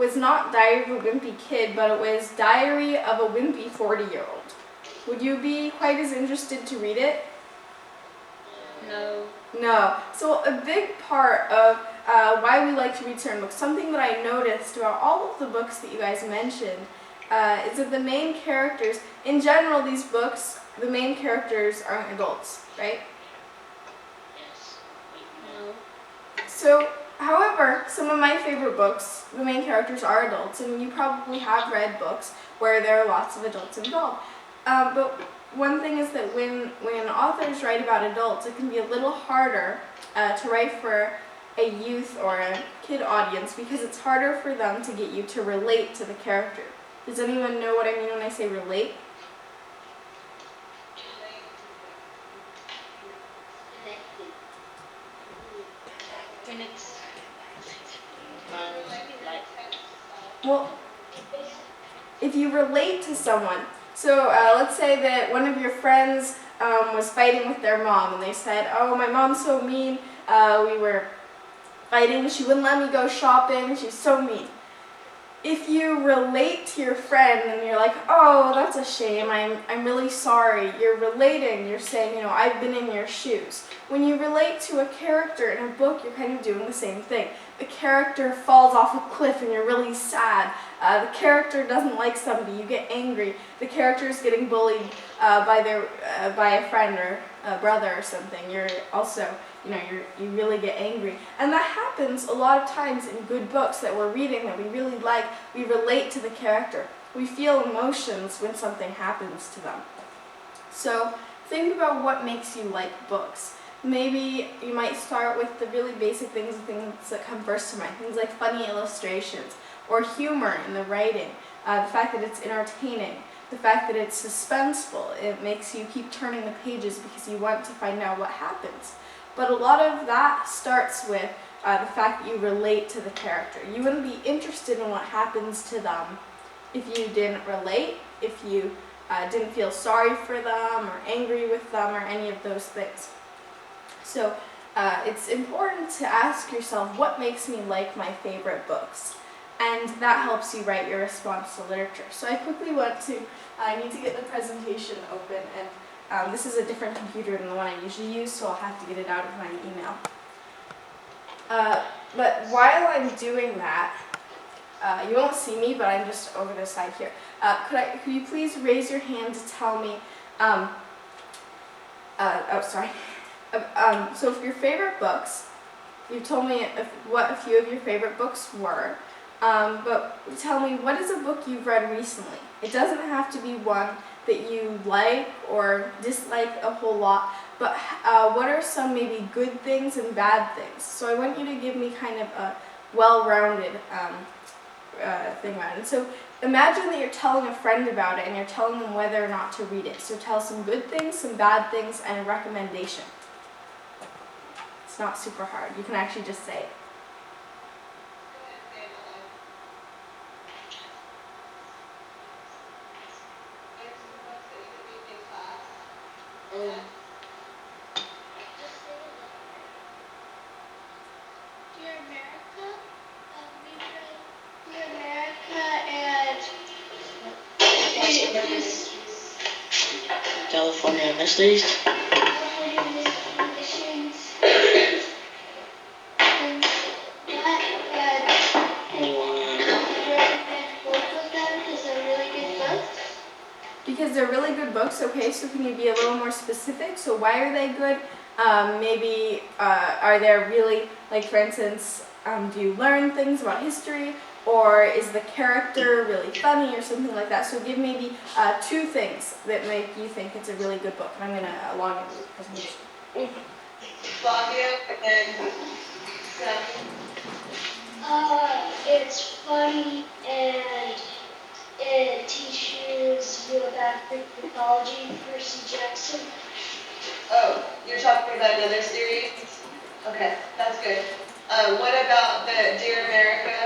was not Diary of a Wimpy Kid, but it was Diary of a Wimpy 40-year-old. Would you be quite as interested to read it? No. No. So a big part of why we like to read certain books, something that I noticed about all of the books that you guys mentioned, is that the main characters, in general these books, the main characters aren't adults, right? Yes. No. So, however, some of my favorite books, the main characters are adults, and you probably have read books where there are lots of adults involved. But one thing is that when authors write about adults, it can be a little harder to write for a youth or a kid audience because it's harder for them to get you to relate to the character. Does anyone know what I mean when I say relate? Well, if you relate to someone, so let's say that one of your friends was fighting with their mom and they said, oh, my mom's so mean, we were fighting, she wouldn't let me go shopping, she's so mean. If you relate to your friend and you're like, oh, that's a shame, I'm really sorry, you're relating, you're saying, you know, I've been in your shoes. When you relate to a character in a book, you're kind of doing the same thing. The character falls off a cliff and you're really sad. The character doesn't like somebody, you get angry. The character is getting bullied by a friend or a brother or something. You're also, you really get angry. And that happens a lot of times in good books that we're reading that we really like. We relate to the character. We feel emotions when something happens to them. So think about what makes you like books. Maybe you might start with the really basic things that come first to mind. Things like funny illustrations or humor in the writing. The fact that it's entertaining. The fact that it's suspenseful. It makes you keep turning the pages because you want to find out what happens. But a lot of that starts with the fact that you relate to the character. You wouldn't be interested in what happens to them if you didn't relate, if you didn't feel sorry for them or angry with them or any of those things. So it's important to ask yourself, what makes me like my favorite books? And that helps you write your response to literature. So I quickly I need to get the presentation open, and this is a different computer than the one I usually use, so I'll have to get it out of my email. But while I'm doing that, you won't see me, but I'm just over the side here. Could you please raise your hand to tell me, so for your favorite books, you told me what a few of your favorite books were, but tell me, what is a book you've read recently? It doesn't have to be one that you like or dislike a whole lot, but what are some maybe good things and bad things? So I want you to give me kind of a well-rounded thing about it. So imagine that you're telling a friend about it and you're telling them whether or not to read it. So tell some good things, some bad things, and a recommendation. It's not super hard. You can actually just say it. Dear America, we read Dear America and California Mysteries. California Missions and that, and I recommend both of them because they're really good books. Because they're really good books, okay, so can you be a little more specific? So why are they good? Maybe are there really, like for instance, do you learn things about history? Or is the character really funny or something like that? So give maybe two things that make you think it's a really good book. And I'm going to elongate the presentation. Flavia and It's funny and it teaches you about Greek mythology, Percy Jackson. Oh, you're talking about another series? Okay, that's good. What about the Dear America?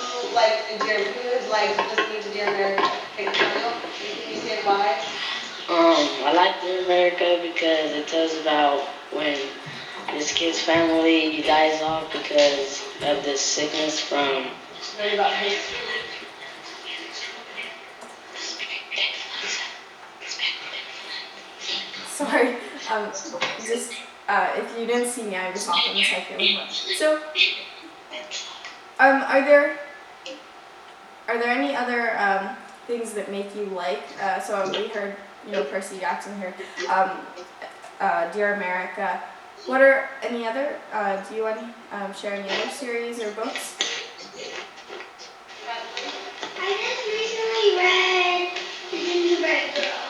Who has liked listening to Dear America? Can you say why? I like Dear America because it tells about when this kid's family dies off because of this sickness from Learn about history. Sorry, just if you didn't see me, I was off on the cycle. So, are there any other things that make you like? So we heard, Percy Jackson here, Dear America. What are any other? Do you want to share any other series or books? I just recently read The Gingerbread Girl.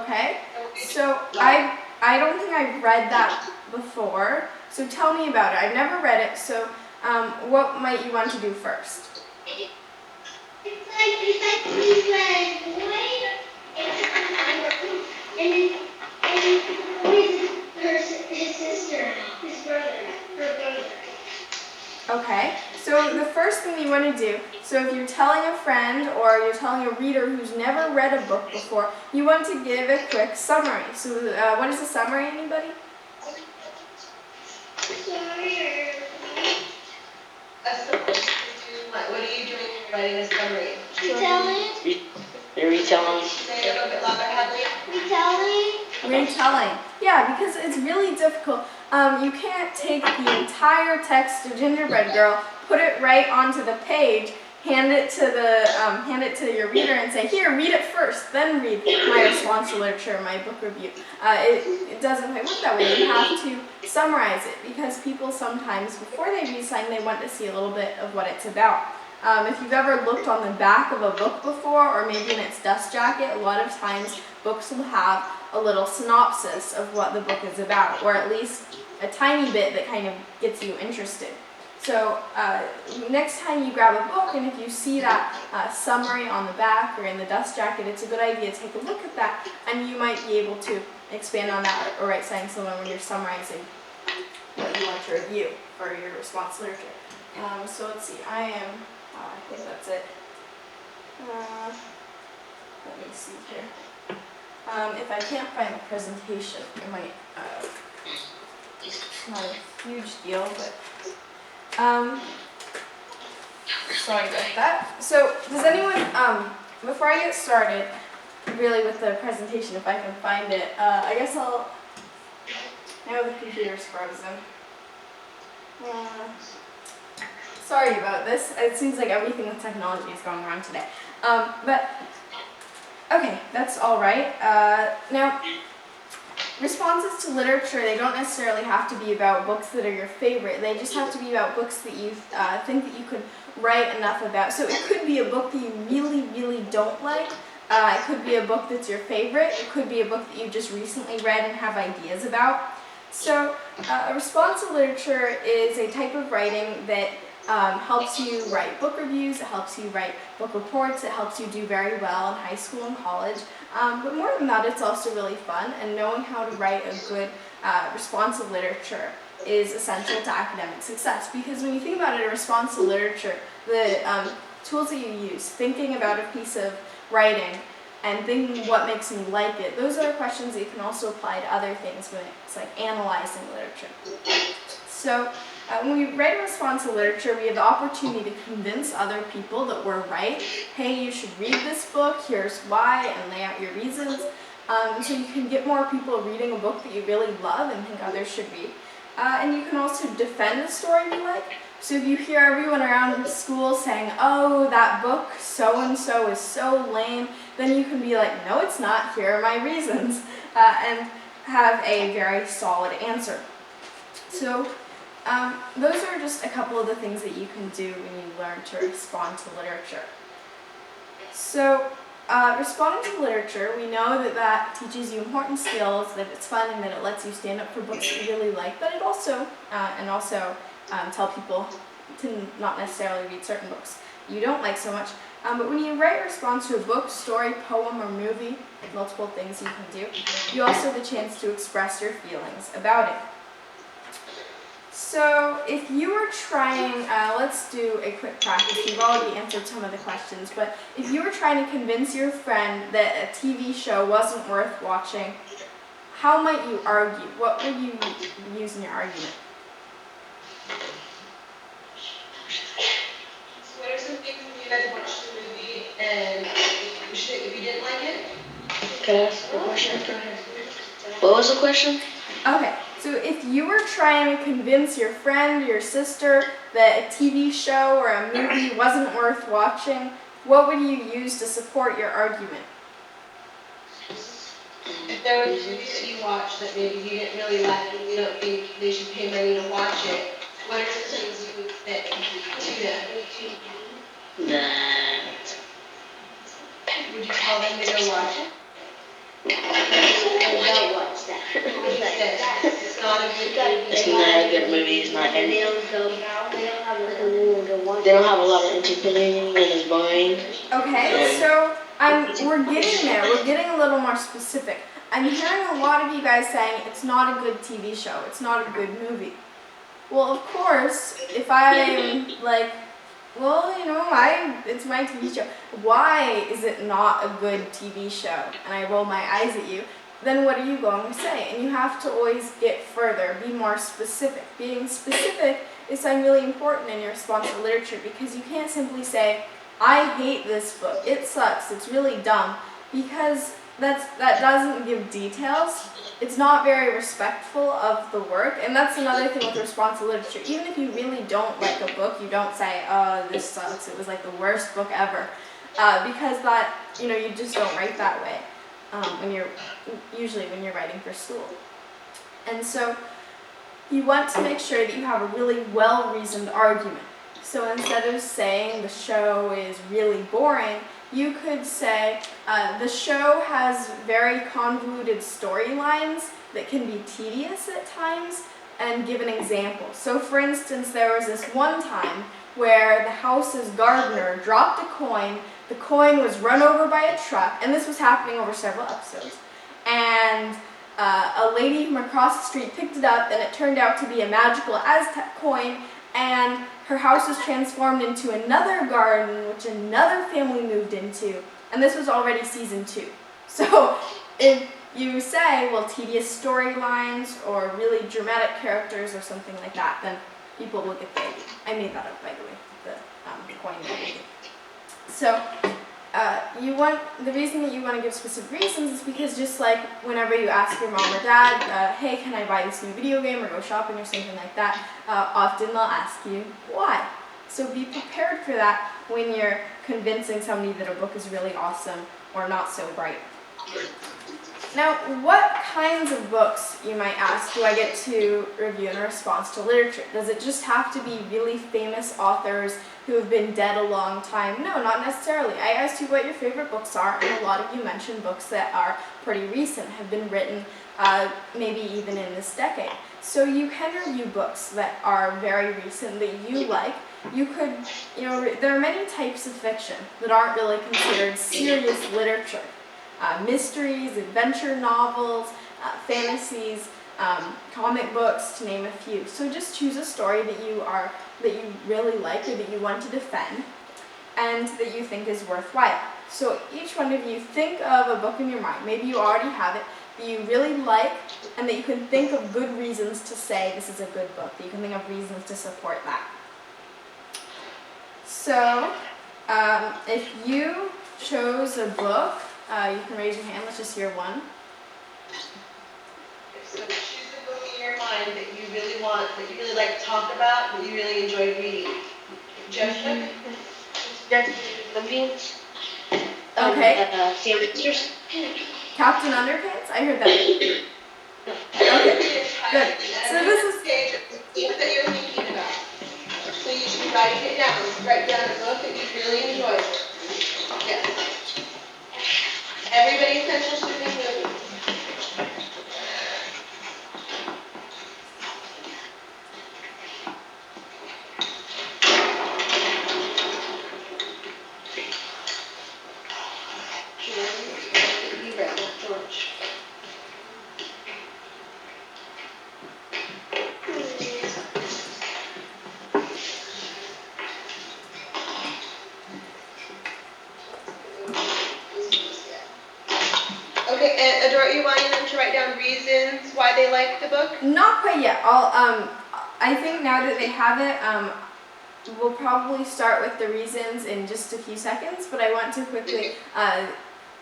Okay. So I don't think I've read that before. So tell me about it. I've never read it. So what might you want to do first? It's like this red boy, and the boy is his sister, his brother, her brother. Okay, so the first thing you want to do, so if you're telling a friend or you're telling a reader who's never read a book before, you want to give a quick summary. So what is a summary, anybody? Sorry. A summary. What are you doing when you're writing a summary? Retelling. You're retelling. Say it a little bit louder, Hadley. Retelling. Retelling. Yeah, because it's really difficult. You can't take the entire text of Gingerbread Girl, put it right onto the page, hand it to your reader, and say, "Here, read it first, then read my response to literature, my book review." It doesn't quite work that way. You have to summarize it because people sometimes, before they read something, they want to see a little bit of what it's about. If you've ever looked on the back of a book before, or maybe in its dust jacket, a lot of times books will have a little synopsis of what the book is about, or at least a tiny bit that kind of gets you interested. So next time you grab a book, and if you see that summary on the back or in the dust jacket, it's a good idea to take a look at that, and you might be able to expand on that or write something similar when you're summarizing what you want to review for your response literature. So let's see, I think that's it. Let me see here. If I can't find the presentation, it might, it's not a huge deal, but, sorry about that. So, does anyone, before I get started, really with the presentation, if I can find it, I guess now the computer's frozen. Sorry about this. It seems like everything with technology is going wrong today. But, okay, that's all right. Now, responses to literature, they don't necessarily have to be about books that are your favorite. They just have to be about books that you think that you could write enough about. So it could be a book that you really, really don't like. It could be a book that's your favorite. It could be a book that you just recently read and have ideas about. So a response to literature is a type of writing that helps you write book reviews, it helps you write book reports, it helps you do very well in high school and college. But more than that, it's also really fun, and knowing how to write a good response to literature is essential to academic success. Because when you think about it, a response to literature, the tools that you use, thinking about a piece of writing and thinking what makes me like it, those are questions that you can also apply to other things when it's like analyzing literature. So when we write a response to literature, we have the opportunity to convince other people that we're right. Hey, you should read this book, here's why, and lay out your reasons. So you can get more people reading a book that you really love and think others should read. And you can also defend a story you like. So if you hear everyone around school saying, "Oh, that book so-and-so is so lame," then you can be like, "No, it's not, here are my reasons," and have a very solid answer. So those are just a couple of the things that you can do when you learn to respond to literature. So responding to literature, we know that that teaches you important skills, that it's fun, and that it lets you stand up for books that you really like, but it also, tell people to not necessarily read certain books you don't like so much. But when you write a response to a book, story, poem, or movie, multiple things you can do, you also have the chance to express your feelings about it. So if you were trying, let's do a quick practice. You've already answered some of the questions, but if you were trying to convince your friend that a TV show wasn't worth watching, how might you argue? What would you use in your argument? guys watched the movie and if you didn't like it? Can I ask a question? What was the question? Okay, so if you were trying to convince your friend, your sister, that a TV show or a movie wasn't worth watching, what would you use to support your argument? If there was a movie that you watched that maybe you didn't really like and you don't think they should pay money to watch it, what are some things you would say to them? That Would you tell them to go watch it? Don't watch that. What do you say? It's not a good movie. it's not a good movie. It's not. And They they don't go, they don't have like a rule to watch. don't have a lot of entertaining and it's boring. Okay, so we're getting there. We're getting a little more specific. I'm hearing a lot of you guys saying it's not a good TV show. It's not a good movie. Well, of course, if I'm like, well, it's my TV show. Why is it not a good TV show? And I roll my eyes at you. Then what are you going to say? And you have to always get further, be more specific. Being specific is something really important in your response to literature because you can't simply say, I hate this book, it sucks, it's really dumb, because that doesn't give details. It's not very respectful of the work, and that's another thing with response to literature. Even if you really don't like a book, you don't say, oh, this sucks, it was like the worst book ever, because that, you just don't write that way when you're writing for school. And so you want to make sure that you have a really well-reasoned argument. So instead of saying the show is really boring, you could say the show has very convoluted storylines that can be tedious at times, and give an example. So for instance, there was this one time where the house's gardener dropped a coin, the coin was run over by a truck, and this was happening over several episodes. And a lady from across the street picked it up, and it turned out to be a magical Aztec coin, and her house was transformed into another garden, which another family moved into, and this was already season 2. So if you say, well, tedious storylines or really dramatic characters or something like that, then people will get the idea. I made that up, by the way, the coin movie. So the reason that you want to give specific reasons is because just like whenever you ask your mom or dad, hey, can I buy this new video game or go shopping or something like that, often they'll ask you why. So be prepared for that when you're convincing somebody that a book is really awesome or not so bright. Now, what kinds of books, you might ask, do I get to review in response to literature? Does it just have to be really famous authors who have been dead a long time? No, not necessarily. I asked you what your favorite books are, and a lot of you mentioned books that are pretty recent, have been written maybe even in this decade. So you can review books that are very recent that you like. You could, there are many types of fiction that aren't really considered serious literature. Mysteries, adventure novels, fantasies, comic books, to name a few. So just choose a story that you really like or that you want to defend and that you think is worthwhile. So each one of you think of a book in your mind. Maybe you already have it that you really like and that you can think of good reasons to say this is a good book, that you can think of reasons to support that. So if you chose a book, you can raise your hand. Let's just hear one. So choose a book in your mind that you really want, that you really like to talk about, that you really enjoy reading. Jessica? Olympians. Okay. Sisters. Captain Underpants? I heard that. Okay, good. So this is page that you're thinking about. So you should be writing it down. Write down a book that you really enjoy. Yes. Everybody essential should be moving. You read that, George. Okay, and Adora, you wanting them to write down reasons why they like the book? not quite yet. I think now that they have it, we'll probably start with the reasons in just a few seconds, but I want to quickly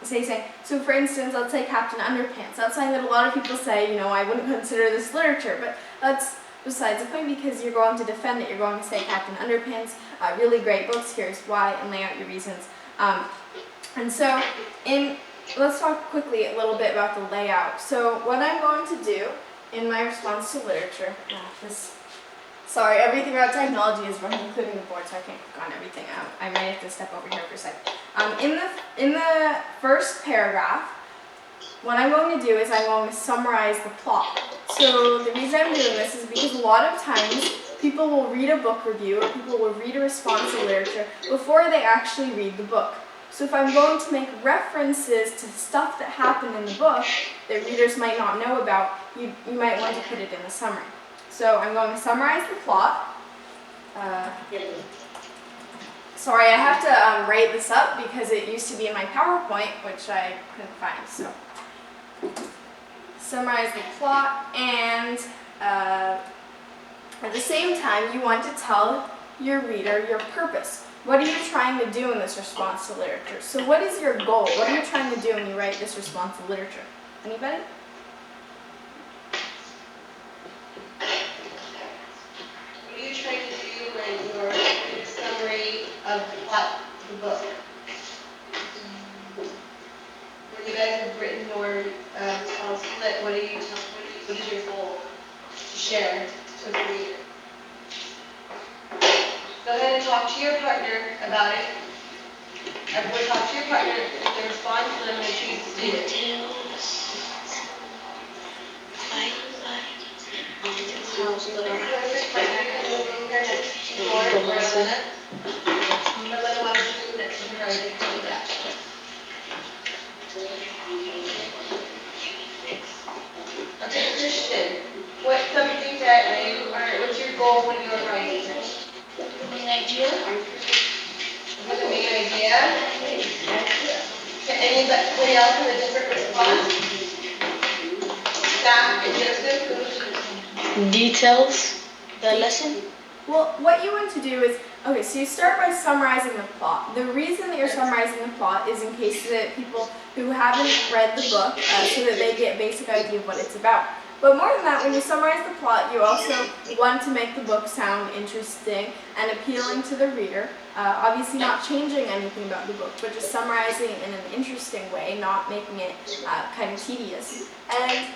say. So for instance, let's say Captain Underpants. That's something that a lot of people say, I wouldn't consider this literature, but that's besides the point because you're going to defend it. You're going to say Captain Underpants, really great books, here's why, and lay out your reasons. And so let's talk quickly a little bit about the layout. So what I'm going to do in my response to literature, sorry, everything about technology is wrong, including the board, so I can't click on everything. I might have to step over here for a second. In the first paragraph, what I'm going to do is I'm going to summarize the plot. So the reason I'm doing this is because a lot of times people will read a book review or people will read a response to literature before they actually read the book. So if I'm going to make references to stuff that happened in the book that readers might not know about, you might want to put it in the summary. So I'm going to summarize the plot. Sorry, I have to write this up because it used to be in my PowerPoint, which I couldn't find. So summarize the plot, and at the same time, you want to tell your reader your purpose. What are you trying to do in this response to literature? So what is your goal? What are you trying to do when you write this response to literature? Anybody? What are you trying to do when you're in a summary of the plot of the book? When you guys have written your response split, what is your goal to share to the reader? Go ahead and talk to your partner about it. Everyone talk to your partner with the response, and I'm going to choose the student. Okay, Christian, what's something what's your goal when you're writing? An idea? What's the main idea? Anybody else have a different response? Zach and Joseph? Details the lesson. Well, what you want to do is, okay, so you start by summarizing the plot. The reason that you're summarizing the plot is in case that people who haven't read the book, so that they get a basic idea of what it's about. But more than that, when you summarize the plot, you also want to make the book sound interesting and appealing to the reader. Obviously not changing anything about the book, but just summarizing it in an interesting way, not making it kind of tedious. And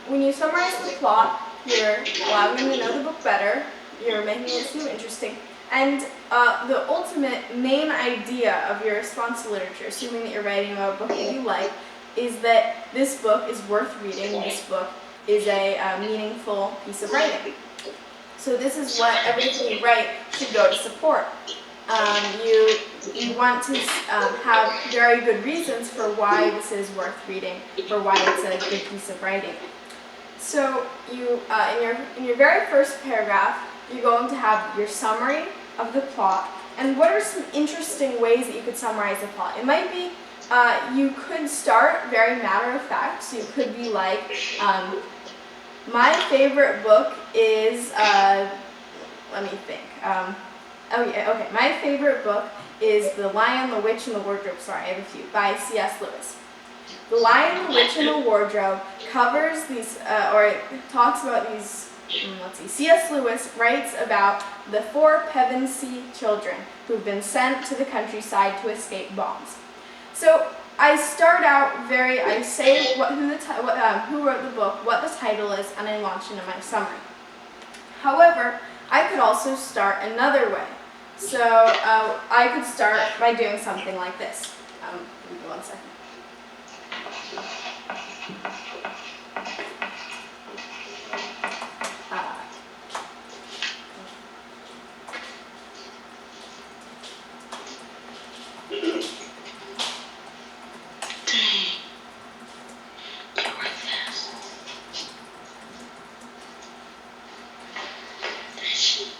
when you summarize the plot, you're allowing them to know the book better, you're making it seem interesting, and the ultimate main idea of your response to literature, assuming that you're writing about a book that you like, is that this book is worth reading, this book is a meaningful piece of writing. So this is what everything you write should go to support. You want to have very good reasons for why this is worth reading, for why it's a good piece of writing. So you, in your very first paragraph, you're going to have your summary of the plot, and what are some interesting ways that you could summarize the plot? It might be, you could start very matter of fact, so you could be like, my favorite book is, let me think, my favorite book is The Lion, the Witch, and the Wardrobe, sorry, I have a few, by C.S. Lewis. The Lion, the Witch, and the Wardrobe covers these, or it talks about these, C.S. Lewis writes about the 4 Pevensey children who've been sent to the countryside to escape bombs. So I start out I say who wrote the book, what the title is, and I launch into my summary. However, I could also start another way. So I could start by doing something like this. Give me 1 second.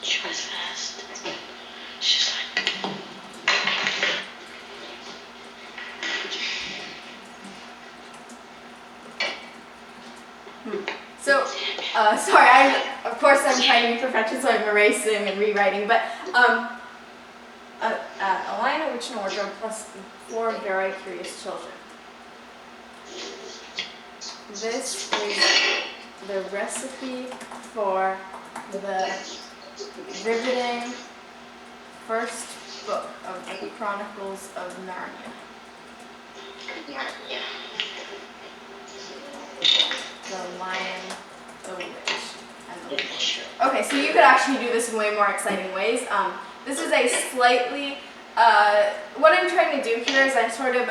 She was fast. She's like. So, sorry, Of course, I'm trying to be perfection, so I'm erasing and rewriting. But a lion, a witch, and a wardrobe plus 4 very curious children. This is the recipe for the riveting first book of the Chronicles of Narnia. The Lion, the Witch, and the Witch. Okay, so you could actually do this in way more exciting ways. This is a slightly, what I'm trying to do here is I'm sort of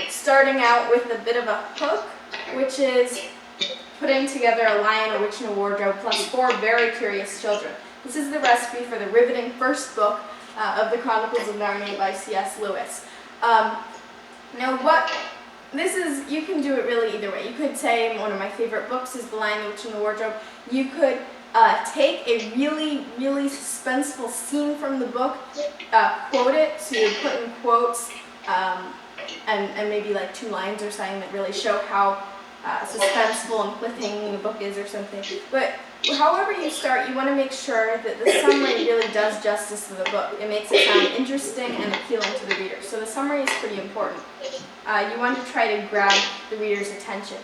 starting out with a bit of a hook, which is putting together a lion, a witch, and a wardrobe plus 4 very curious children. This is the recipe for the riveting first book of the Chronicles of Narnia by C.S. Lewis. Now this is, you can do it really either way. You could say one of my favorite books is The Lion, the Witch, and the Wardrobe. You could take a really, really suspenseful scene from the book, quote it, so you put in quotes, and maybe like 2 lines or something that really show how suspenseful and cliffhanging the book is or something. But however you start, you want to make sure that the summary really does justice to the book. It makes it sound interesting and appealing to the reader. So the summary is pretty important. You want to try to grab the reader's attention.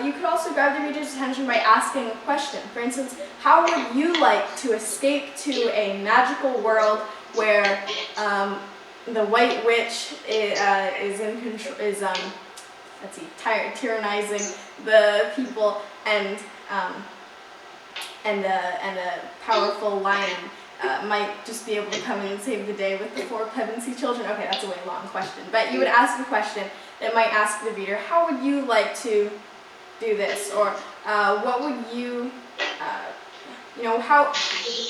You could also grab the reader's attention by asking a question. For instance, how would you like to escape to a magical world where the White Witch is in control, tyrannizing the people, and a powerful lion might just be able to come in and save the day with the 4 Pevensey children? Okay, that's a way long question, but you would ask a question that might ask the reader, how would you like to do this? Or what would you,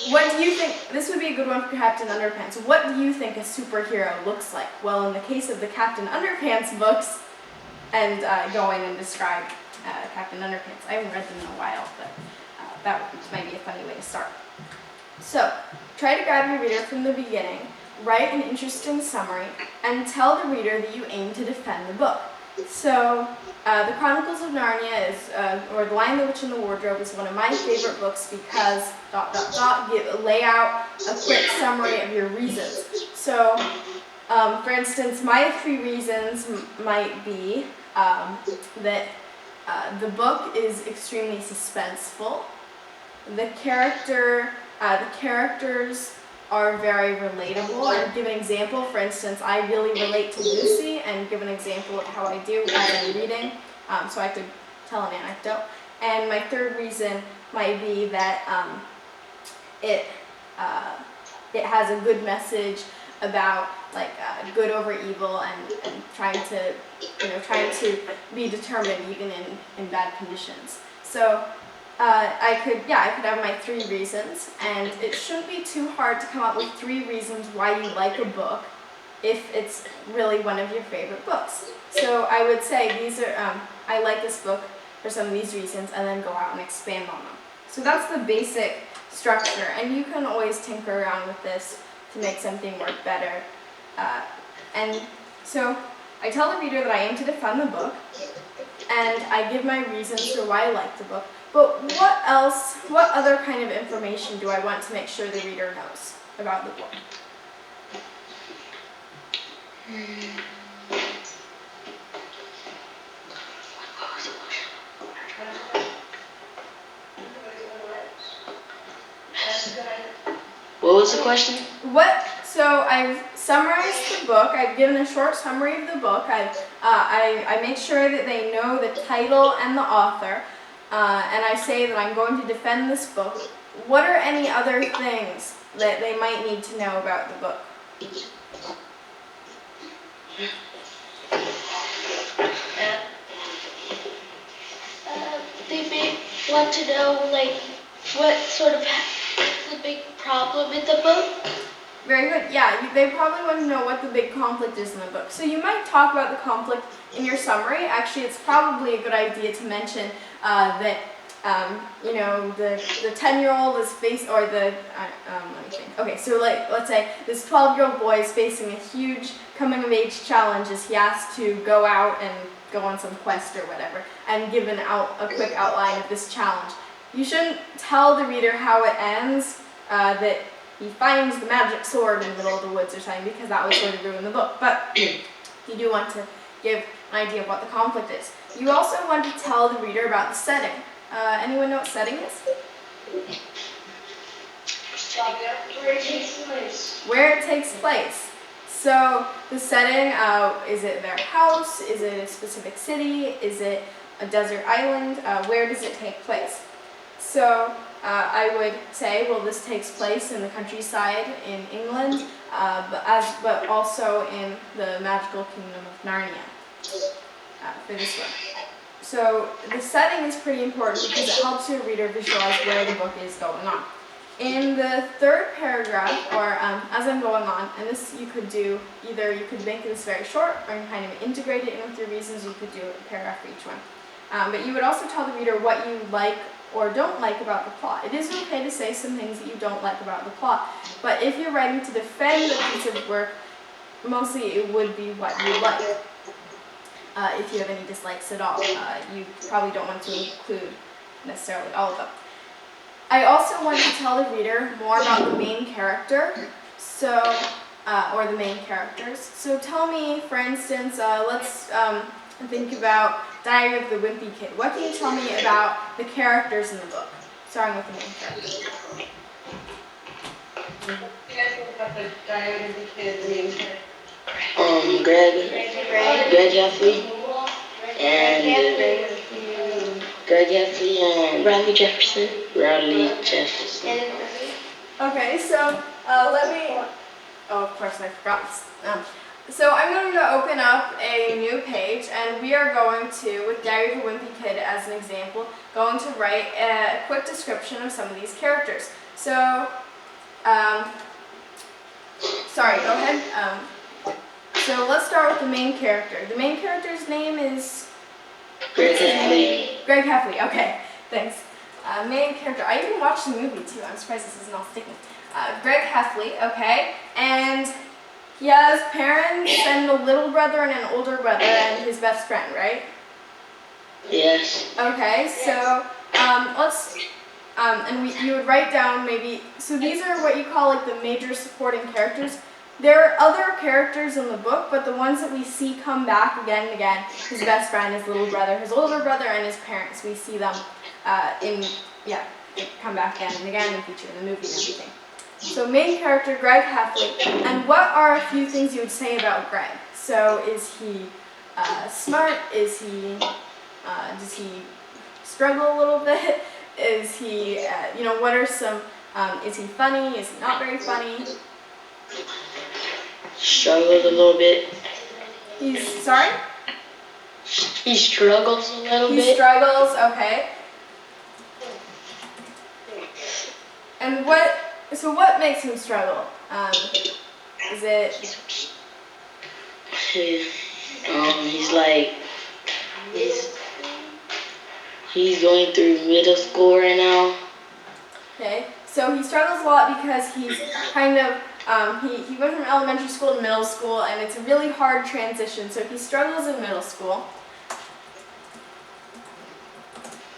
what do you think, this would be a good one for Captain Underpants. What do you think a superhero looks like? Well, in the case of the Captain Underpants books, and go in and describe Captain Underpants. I haven't read them in a while, but that might be a funny way to start. So, try to grab your reader from the beginning, write an interesting summary, and tell the reader that you aim to defend the book. So, The Chronicles of Narnia is, or The Lion, the Witch, and the Wardrobe is one of my favorite books because, lay out a quick summary of your reasons. So, for instance, my 3 reasons might be that the book is extremely suspenseful. The characters are very relatable. And give an example. For instance, I really relate to Lucy, and give an example of how I do as I'm reading, so I could tell an anecdote. And my 3rd reason might be that it has a good message about good over evil and trying to be determined even in bad conditions. So I could have my 3 reasons, and it shouldn't be too hard to come up with 3 reasons why you like a book if it's really one of your favorite books. So I would say these are I like this book for some of these reasons, and then go out and expand on them. So that's the basic structure, and you can always tinker around with this to make something work better. And so I tell the reader that I aim to defend the book, and I give my reasons for why I like the book. But what other kind of information do I want to make sure the reader knows about the book? What was the question? So I've summarized the book. I've given a short summary of the book. I make sure that they know the title and the author, and I say that I'm going to defend this book. What are any other things that they might need to know about the book? They may want to know, what sort of the big problem in the book. Very good. Yeah, they probably want to know what the big conflict is in the book. So you might talk about the conflict in your summary. Actually, it's probably a good idea to mention that the 10-year-old is let me think. Okay, so let's say this 12-year-old boy is facing a huge coming-of-age challenge as he has to go out and go on some quest or whatever, and give a quick outline of this challenge. you shouldn't tell the reader how it ends, that he finds the magic sword in the middle of the woods or something, because that would sort of ruin the book. But you do want to give an idea of what the conflict is. You also want to tell the reader about the setting. Anyone know what setting is? Where it takes place. Where it takes place. So the setting, is it their house? Is it a specific city? Is it a desert island? Where does it take place? So I would say, well, this takes place in the countryside in England, but also in the magical kingdom of Narnia for this one. So the setting is pretty important because it helps your reader visualize where the book is going on. In the third paragraph, or as I'm going on, and this you could do, either you could make this very short, or you can kind of integrate it in with your reasons, you could do a paragraph for each one. But you would also tell the reader what you like or don't like about the plot. It is okay to say some things that you don't like about the plot, but if you're writing to defend a piece of work, mostly it would be what you like. If you have any dislikes at all, you probably don't want to include necessarily all of them. I also want to tell the reader more about the main character, or the main characters. So tell me, for instance, let's think about Diary of the Wimpy Kid. What can you tell me about the characters in the book, starting with the main character? What do you guys think about the Diary of the Kid, the main character? Greg Heffley, and Riley Jefferson. Okay, so let me. Oh, of course, I forgot. So I'm going to open up a new page, and we are going to, with Diary of a Wimpy Kid as an example, going to write a quick description of some of these characters. So, sorry, go ahead. So let's start with the main character. The main character's name is Greg Heffley. Greg Heffley. Okay, thanks. Main character. I even watched the movie too. I'm surprised this isn't all sticking. Greg Heffley. Okay, and he has parents and a little brother and an older brother and his best friend, right? Yes. Okay, so let's you would write down maybe. So these are what you call like the major supporting characters. There are other characters in the book, but the ones that we see come back again and again, his best friend, his little brother, his older brother, and his parents, we see them come back again and again and feature in the movie and everything. So main character, Greg Heffley. And what are a few things you would say about Greg? So is he smart? Does he struggle a little bit? Is he, what are some, is he funny? Is he not very funny? Struggled a little bit. Sorry? He struggles a little bit. He struggles, okay. And what makes him struggle? Is it... He's going through middle school right now. Okay, so he struggles a lot because he's kind of, he went from elementary school to middle school, and it's a really hard transition, so he struggles in middle school.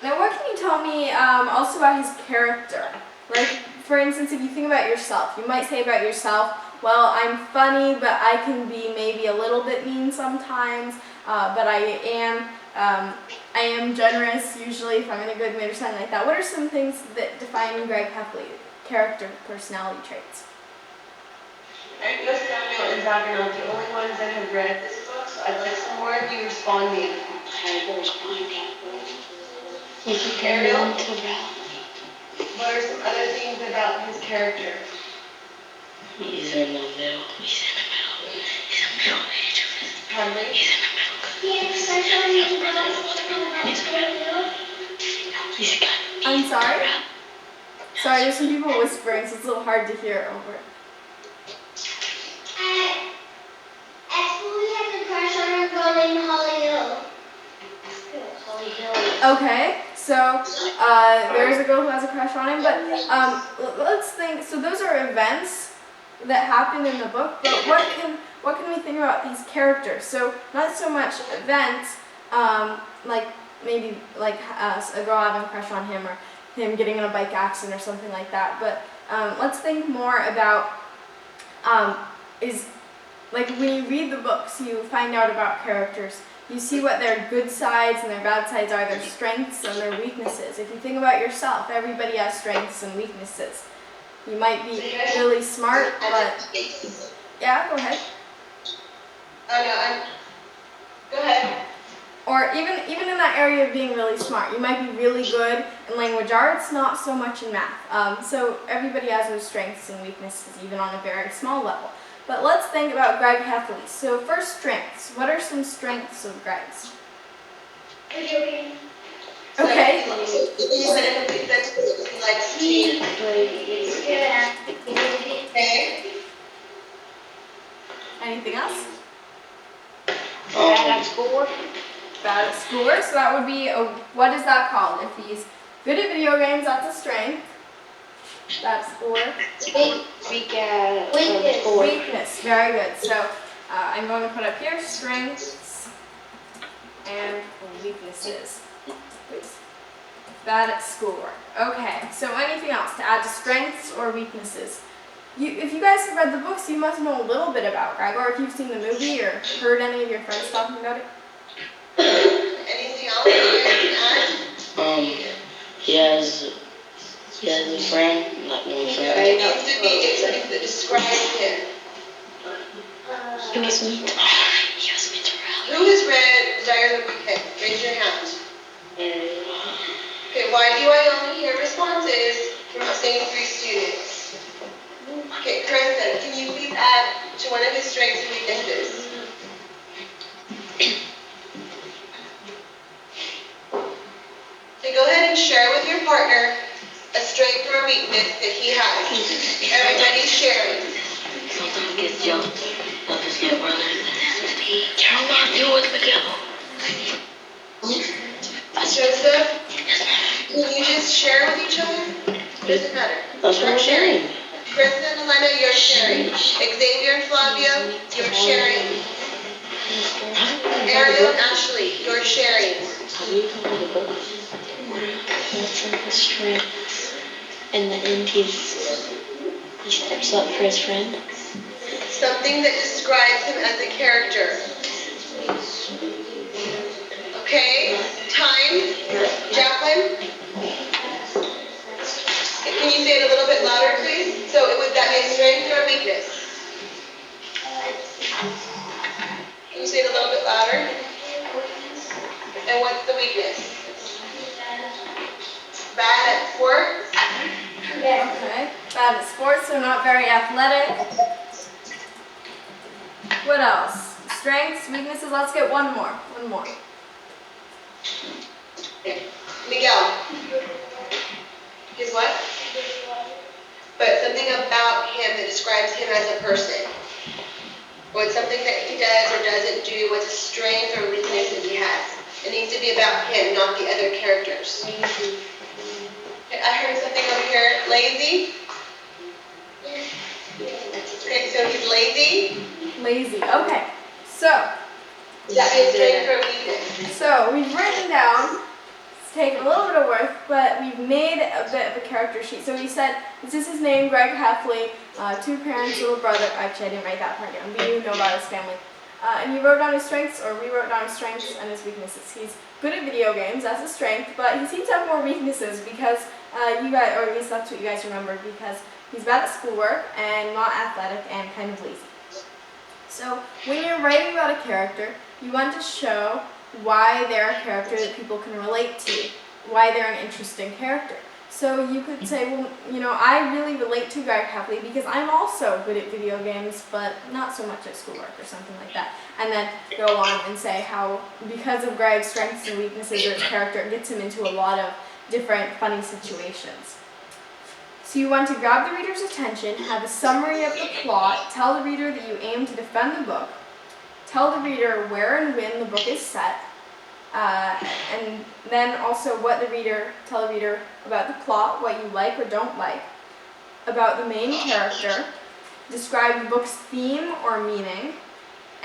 Now what can you tell me also about his character? Like, for instance, if you think about yourself, you might say about yourself, well, I'm funny, but I can be maybe a little bit mean sometimes, but I am generous usually if I'm in a good mood or something like that. What are some things that define Greg Heffley, character, personality traits? I know Samuel and Zach are not the only ones that have read this book, so I'd like some more of you responding. Ariel, what are some other things about his character? He's in the middle. Pardon me? I'm sorry? Sorry, there's some people whispering, so it's a little hard to hear over. At school we had a crush on a girl named Holly Hill. Okay, so there is a girl who has a crush on him, but let's think. So those are events that happen in the book, but what can we think about these characters? So not so much events, like maybe like a girl having a crush on him, or him getting in a bike accident or something like that. But let's think more about is like when you read the books, you find out about characters. You see what their good sides and their bad sides are, their strengths and their weaknesses. If you think about yourself, everybody has strengths and weaknesses. You might be really smart, but yeah, go ahead. Oh no, go ahead. Or even in that area of being really smart, you might be really good in language arts, not so much in math. So everybody has those strengths and weaknesses, even on a very small level. But let's think about Greg Heffley. So first, strengths. What are some strengths of Greg's? Video game. Okay. He said he likes to Yeah. okay. Anything else? Bad at schoolwork. Bad at schoolwork. So that would be what is that called? If he's good at video games, that's a strength. Bad at schoolwork. Weak at Weakness. schoolwork. Weakness. Very good. So I'm going to put up here strengths and weaknesses. Please. Bad at schoolwork. Okay. So anything else to add to strengths or weaknesses? If you guys have read the books, you must know a little bit about Greg, or if you've seen the movie or heard any of your friends talking about it. Anything else you guys can add? He has a friend, not one It friend. needs to be something that describes him. He was mean to Ralph. He was mean to Ralph. Who has read Diary of a Wimpy Kid? Raise your hand. Okay, why do I only hear responses from the same 3 students? Okay, Kristen, can you please add to one of his strengths and weaknesses? Okay, go ahead and share with your partner a strength or a weakness that he has. Everybody's sharing. Sometimes he gets jealous of his little brother. Carol, not do with Miguel. Joseph, can you just share with each other? Doesn't matter. That's what I'm sharing. Kristen and Elena, you're sharing. Xavier and Flavio, you're sharing. Ariel and Ashley, you're sharing. How do you come to the books? That's like his strength. And then he steps up for his friend. Something that describes him as a character. Okay, time. Jacqueline? Can you say it a little bit louder, please? So would that be a strength or a weakness? Can you say it a little bit louder? And what's the weakness? Bad at sports? Okay. Bad at sports, so not very athletic. What else? Strengths, weaknesses. Let's get one more. One more. Miguel? His what? But something about him that describes him as a person. What's something that he does or doesn't do, what's a strength or weakness that he has. It needs to be about him, not the other characters. Okay, I heard something over here. Lazy? Okay, so he's lazy. Lazy. Okay. So, Is that a strength or a weakness? so we've written down. It's taken a little bit of work, but we've made a bit of a character sheet. So we said this is his name, Greg Heffley, 2 parents, little brother. Actually, I didn't write that part down, but you know about his family. And you wrote down his strengths, or we wrote down his strengths and his weaknesses. He's good at video games, that's a strength, but he seems to have more weaknesses because you guys, or at least that's what you guys remember, because he's bad at schoolwork and not athletic and kind of lazy. So when you're writing about a character, you want to show why they're a character that people can relate to, why they're an interesting character. So you could say, well, you know, I really relate to Greg Heffley because I'm also good at video games, but not so much at schoolwork or something like that. And then go on and say how, because of Greg's strengths and weaknesses or his character, it gets him into a lot of different funny situations. So you want to grab the reader's attention, have a summary of the plot, tell the reader that you aim to defend the book, tell the reader where and when the book is set, and then also tell the reader about the plot, what you like or don't like, about the main character, describe the book's theme or meaning,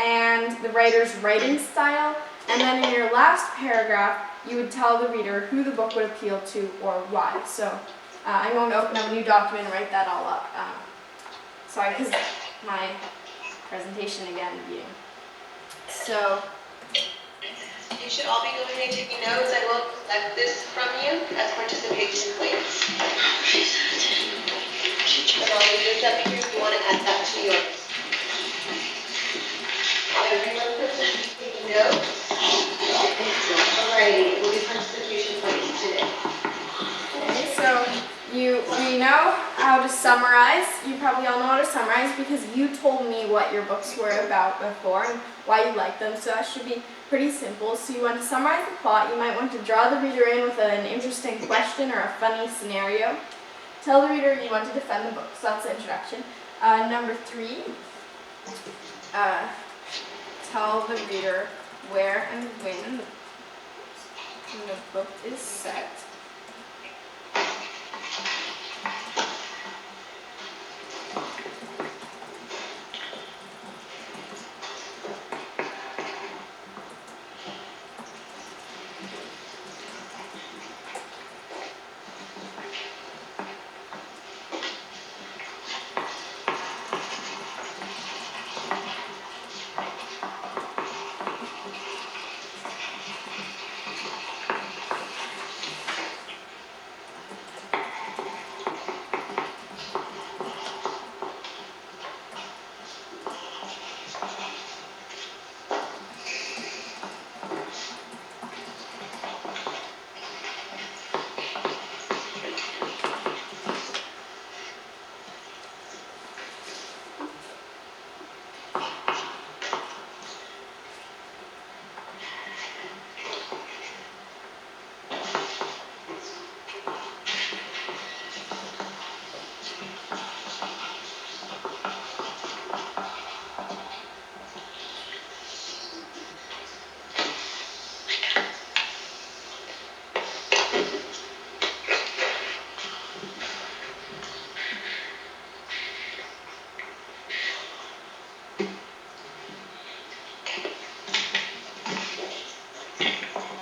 and the writer's writing style, And then in your last paragraph, you would tell the reader who the book would appeal to or why. So I'm going to open up a new document and write that all up. Sorry, because my presentation again being. So You should all be going and taking notes. I will collect this from you as participation points. And I'll leave this up here if you want to add that to yours. Everyone taking notes? Alrighty, it will be participation points today. okay, so we know how to summarize. You probably all know how to summarize because you told me what your books were about before and why you like them. So that should be pretty simple. So you want to summarize the plot. You might want to draw the reader in with an interesting question or a funny scenario. Tell the reader you want to defend the book. So that's the introduction. Number 3, tell the reader where and when the book is set.